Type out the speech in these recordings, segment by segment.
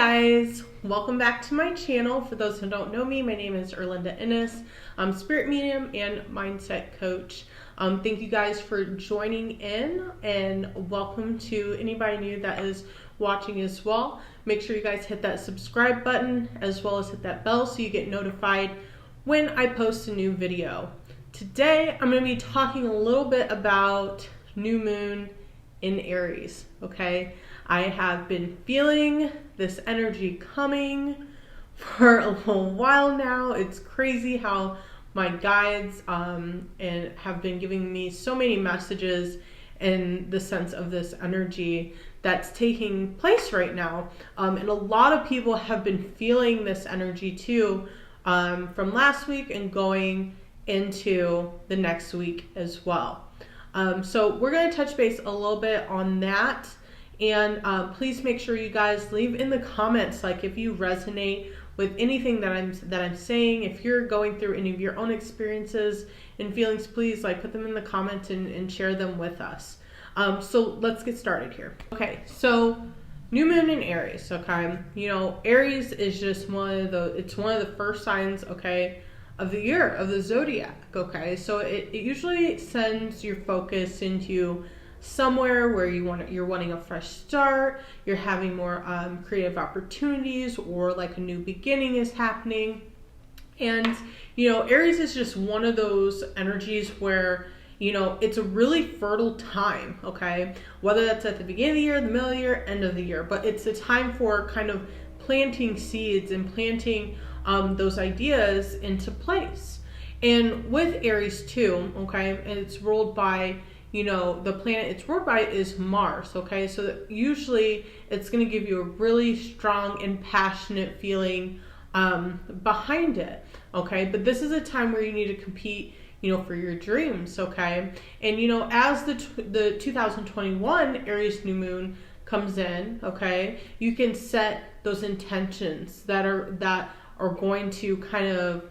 guys, welcome back to my channel. For those who don't know me, my name is Erlinda Inniss. I'm spirit medium and mindset coach. Thank you guys for joining in, and welcome to anybody new that is watching as well. Make sure you guys hit that subscribe button as well as hit that bell so you get notified when I post a new video. Today I'm going to be talking a little bit about new moon in Aries, okay? I have been feeling this energy coming for a little while now. It's crazy how my guides and have been giving me so many messages in the sense of this energy that's taking place right now. And a lot of people have been feeling this energy too, from last week and going into the next week as well. So we're going to touch base a little bit on that. And please make sure you guys leave in the comments, like if you resonate with anything that I'm saying. If you're going through any of your own experiences and feelings, please like put them in the comments and share them with us. So let's get started here. Okay, so new moon in Aries. Okay, you know, Aries is just one of the first signs, okay, of the year, of the zodiac. Okay, so it usually sends your focus into somewhere where you're wanting a fresh start, you're having more creative opportunities, or like a new beginning is happening. And you know, Aries is just one of those energies where, you know, it's a really fertile time, okay? Whether that's at the beginning of the year, the middle of the year, end of the year, but it's a time for kind of planting seeds and planting those ideas into place. And with Aries too, okay, and it's ruled by, you know, the planet it's ruled by is Mars, okay? So that usually it's going to give you a really strong and passionate feeling behind it, okay? But this is a time where you need to compete, you know, for your dreams, okay? And, you know, as the 2021 Aries new moon comes in, okay, you can set those intentions that are going to kind of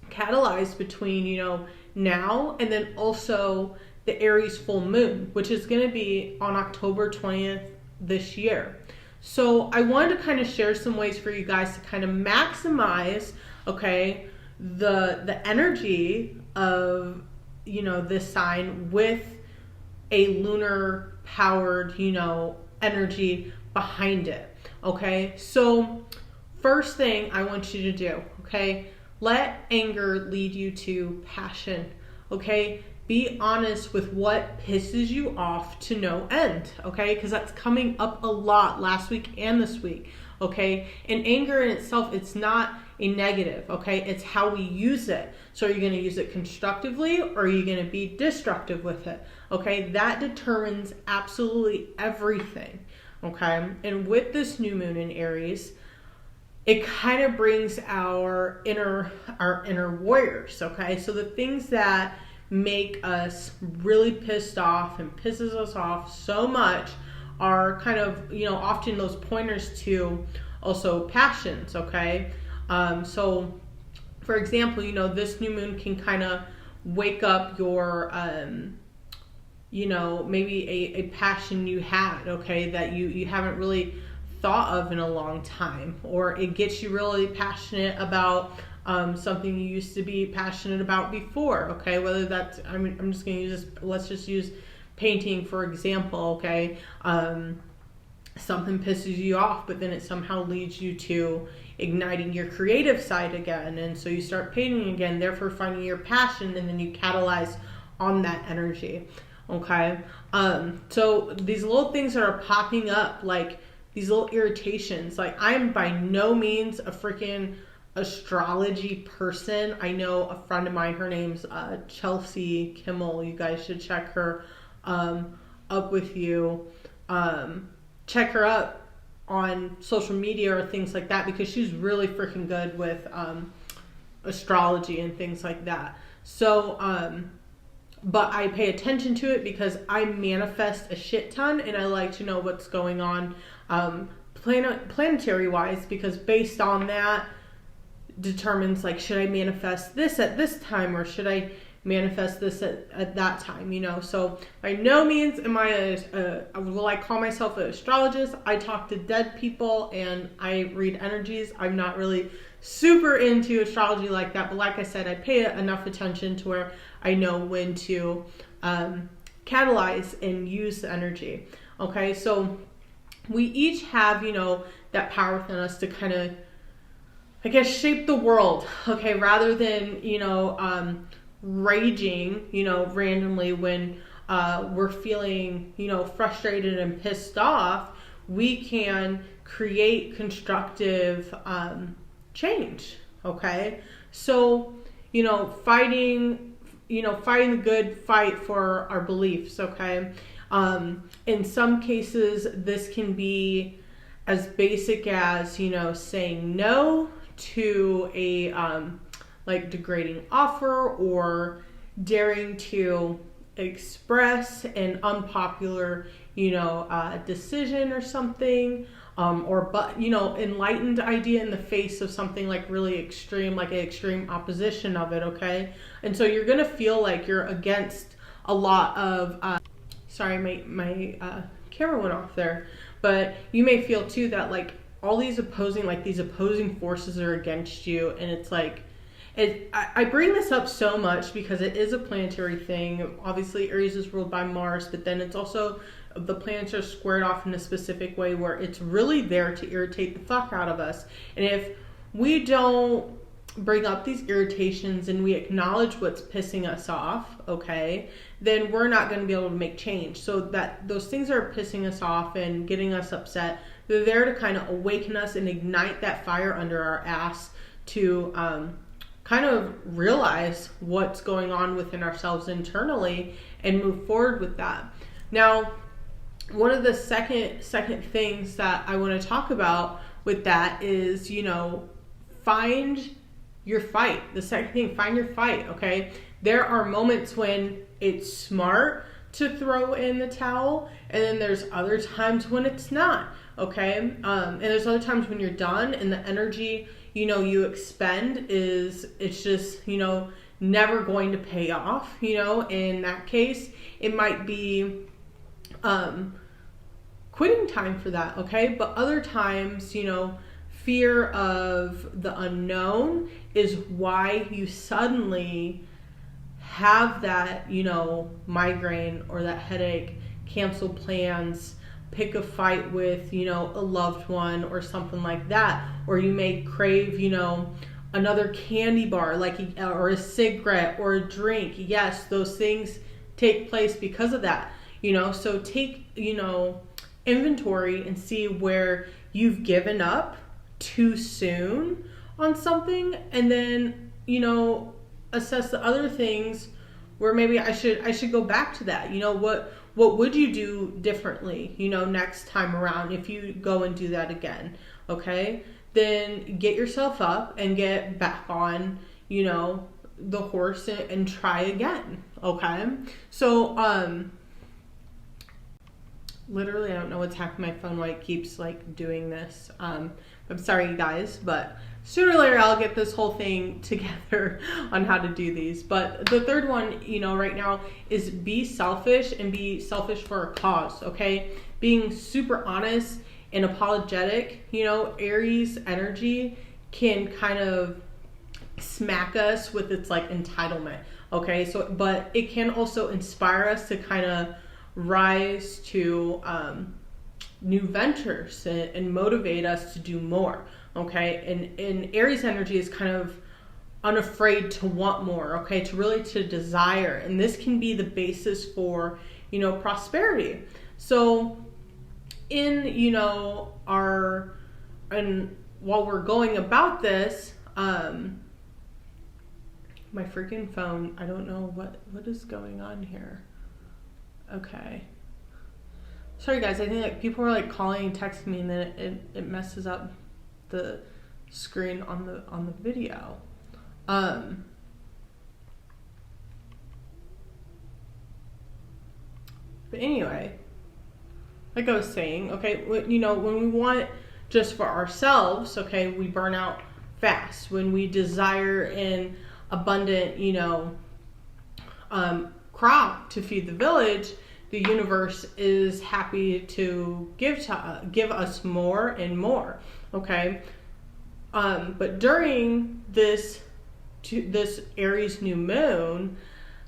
catalyze between, you know, now and then also the Aries full moon, which is going to be on October 20th this year. So I wanted to kind of share some ways for you guys to kind of maximize, okay, the energy of, you know, this sign with a lunar powered, you know, energy behind it. Okay, so first thing I want you to do, okay, let anger lead you to passion. Okay, be honest with what pisses you off to no end, okay? Because that's coming up a lot last week and this week, okay? And anger in itself, it's not a negative, okay? It's how we use it. So are you going to use it constructively, or are you going to be destructive with it, okay? That determines absolutely everything, okay? And with this new moon in Aries, it kind of brings our inner warriors, okay? So the things that make us really pissed off and pisses us off so much are kind of, you know, often those pointers to also passions, okay? So for example, you know, this new moon can kind of wake up your, you know, maybe a passion you had, okay, that you haven't really thought of in a long time, or it gets you really passionate about something you used to be passionate about before, okay? Whether that's, I mean, I'm just going to use this, let's just use painting for example, okay? Something pisses you off, but then it somehow leads you to igniting your creative side again, and so you start painting again, therefore finding your passion, and then you catalyze on that energy, okay? So these little things that are popping up, like these little irritations, like I'm by no means a freaking astrology person. I know a friend of mine, her name's Chelsea Kimmel. You guys should check her up with you. Check her up on social media or things like that, because she's really freaking good with astrology and things like that. So but I pay attention to it because I manifest a shit ton, and I like to know what's going on planetary wise, because based on that determines, like, should I manifest this at this time, or should I manifest this at that time, you know. So by no means am I will I call myself an astrologist. I talk to dead people and I read energies. I'm not really super into astrology like that, but like I said, I pay enough attention to where I know when to catalyze and use the energy. Okay, so we each have, you know, that power within us to kind of, I guess, shape the world, okay, rather than, you know, raging, you know, randomly when we're feeling, you know, frustrated and pissed off. We can create constructive change, okay? So, you know, fighting the good fight for our beliefs, okay? In some cases, this can be as basic as, you know, saying no to a like degrading offer, or daring to express an unpopular, you know, decision or something, but, you know, enlightened idea in the face of something like really extreme, like an extreme opposition of it, okay? And so you're gonna feel like you're against a lot of, sorry, my camera went off there, but you may feel too that like all these opposing forces are against you, and it's like, I bring this up so much because it is a planetary thing. Obviously, Aries is ruled by Mars, but then it's also, the planets are squared off in a specific way where it's really there to irritate the fuck out of us. And if we don't bring up these irritations and we acknowledge what's pissing us off, okay, then we're not going to be able to make change. So that those things are pissing us off and getting us upset, they're there to kind of awaken us and ignite that fire under our ass to kind of realize what's going on within ourselves internally and move forward with that. Now, one of the second things that I want to talk about with that is, you know, find your fight. The second thing, find your fight, okay? There are moments when it's smart to throw in the towel, and then there's other times when it's not, okay? And there's other times when you're done and the energy, you know, you expend it's just, you know, never going to pay off, you know. In that case, it might be quitting time for that, okay? But other times, you know, fear of the unknown is why you suddenly have that, you know, migraine or that headache, cancel plans, pick a fight with, you know, a loved one or something like that. Or you may crave, you know, another candy bar, like, or a cigarette or a drink. Yes, those things take place because of that, you know. So take, you know, inventory and see where you've given up too soon on something, and then, you know, assess the other things where maybe I should go back to that. You know, what would you do differently, you know, next time around if you go and do that again, okay? Then get yourself up and get back on, you know, the horse and try again, okay? So, literally, I don't know what's happening to my phone, why it keeps like doing this. I'm sorry, you guys, but sooner or later I'll get this whole thing together on how to do these. But the third one, you know, right now is be selfish, and be selfish for a cause, okay? Being super honest and apologetic. You know, Aries energy can kind of smack us with its like entitlement, okay? So, but it can also inspire us to kind of rise to new ventures and motivate us to do more, okay? And Aries energy is kind of unafraid to want more, okay? To desire, and this can be the basis for, you know, prosperity. So in, you know, and while we're going about this, my freaking phone, I don't know what is going on here. Okay. Sorry guys, I think like people are like calling and texting me, and then it messes up the screen on the video. But anyway, like I was saying, okay, you know, when we want just for ourselves, okay, we burn out fast. When we desire an abundant, you know, crop to feed the village, the universe is happy to give us more and more. Okay, but during this Aries new moon,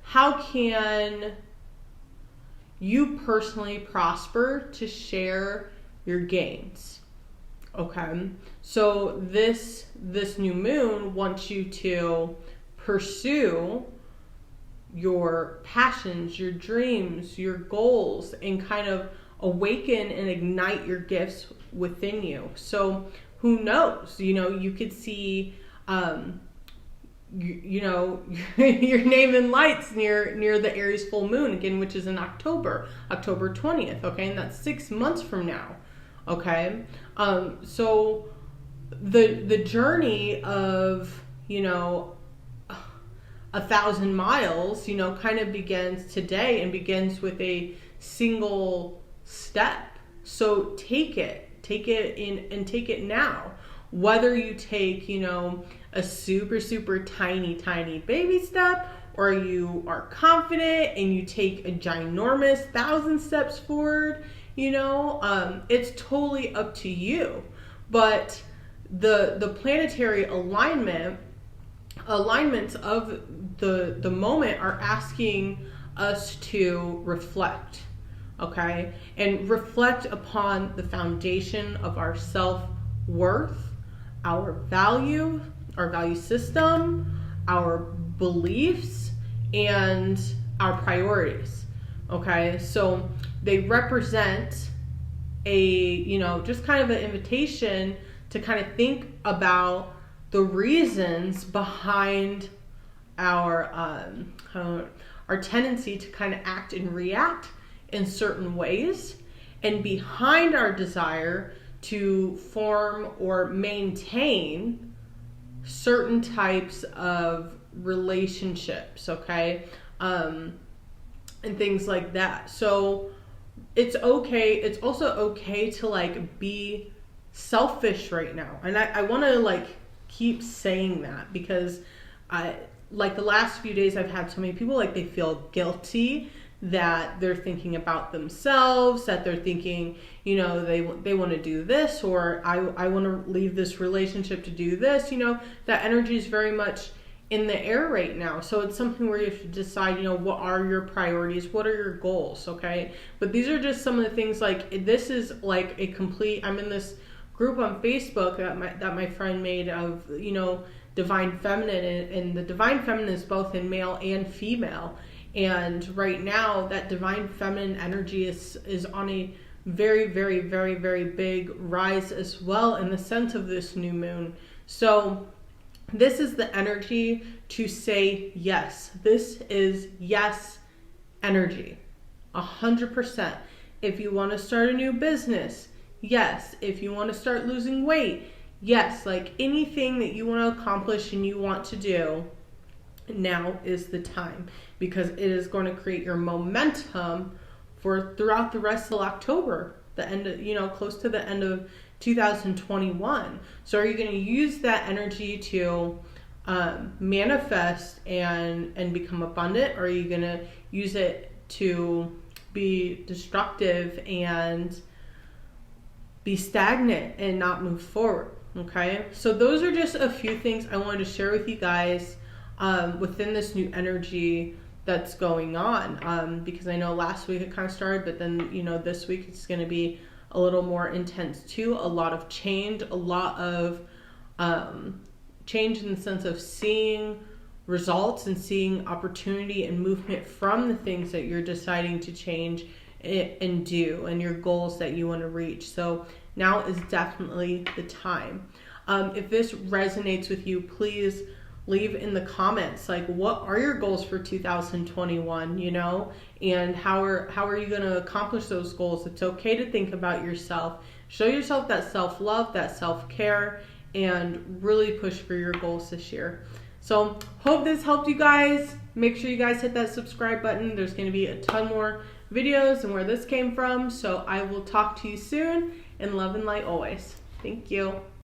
how can you personally prosper to share your gains? Okay, so this new moon wants you to pursue your passions, your dreams, your goals, and kind of awaken and ignite your gifts within you. So who knows, you could see your name in lights near the Aries full moon again, which is in October 20th. Okay, and that's 6 months from now. Okay, so the journey of 1,000 miles, kind of begins today and begins with a single step. So take it in and take it now. Whether you take, a super tiny baby step, or you are confident and you take a ginormous 1,000 steps forward, it's totally up to you. But the planetary alignments of the moment are asking us to reflect, okay? And reflect upon the foundation of our self-worth, our value system, our beliefs, and our priorities, okay? So they represent just kind of an invitation to kind of think about the reasons behind our tendency to kind of act and react in certain ways, and behind our desire to form or maintain certain types of relationships, okay, and things like that. So it's okay. It's also okay to be selfish right now, and I want to keep saying that, because the last few days I've had so many people they feel guilty that they're thinking about themselves, that they're thinking, they want to do this, or I want to leave this relationship to do this. That energy is very much in the air right now. So it's something where you have to decide, what are your priorities? What are your goals? Okay. But these are just some of the things, this is a complete, I'm in this group on Facebook that my friend made of, divine feminine, and the divine feminine is both in male and female. And right now that divine feminine energy is on a very, very, very, very big rise as well in the sense of this new moon. So this is the energy to say yes. This is yes energy, 100%. If you want to start a new business, yes. If you want to start losing weight, yes. Anything that you want to accomplish and you want to do, now is the time, because it is going to create your momentum for throughout the rest of October, the end of, close to the end of 2021. So are you going to use that energy to manifest and become abundant, or are you going to use it to be destructive and be stagnant and not move forward? Okay, so those are just a few things I wanted to share with you guys within this new energy that's going on, because I know last week it kind of started, but then this week it's going to be a little more intense too. A lot of change, a lot of change in the sense of seeing results and seeing opportunity and movement from the things that you're deciding to change and do, and your goals that you want to reach. So now is definitely the time. If this resonates with you, please leave in the comments, what are your goals for 2021, and how are you going to accomplish those goals? It's okay to think about yourself. Show yourself that self-love, that self-care, and really push for your goals this year. So hope this helped you guys. Make sure you guys hit that subscribe button. There's going to be a ton more videos and where this came from. So I will talk to you soon, and love and light always. Thank you.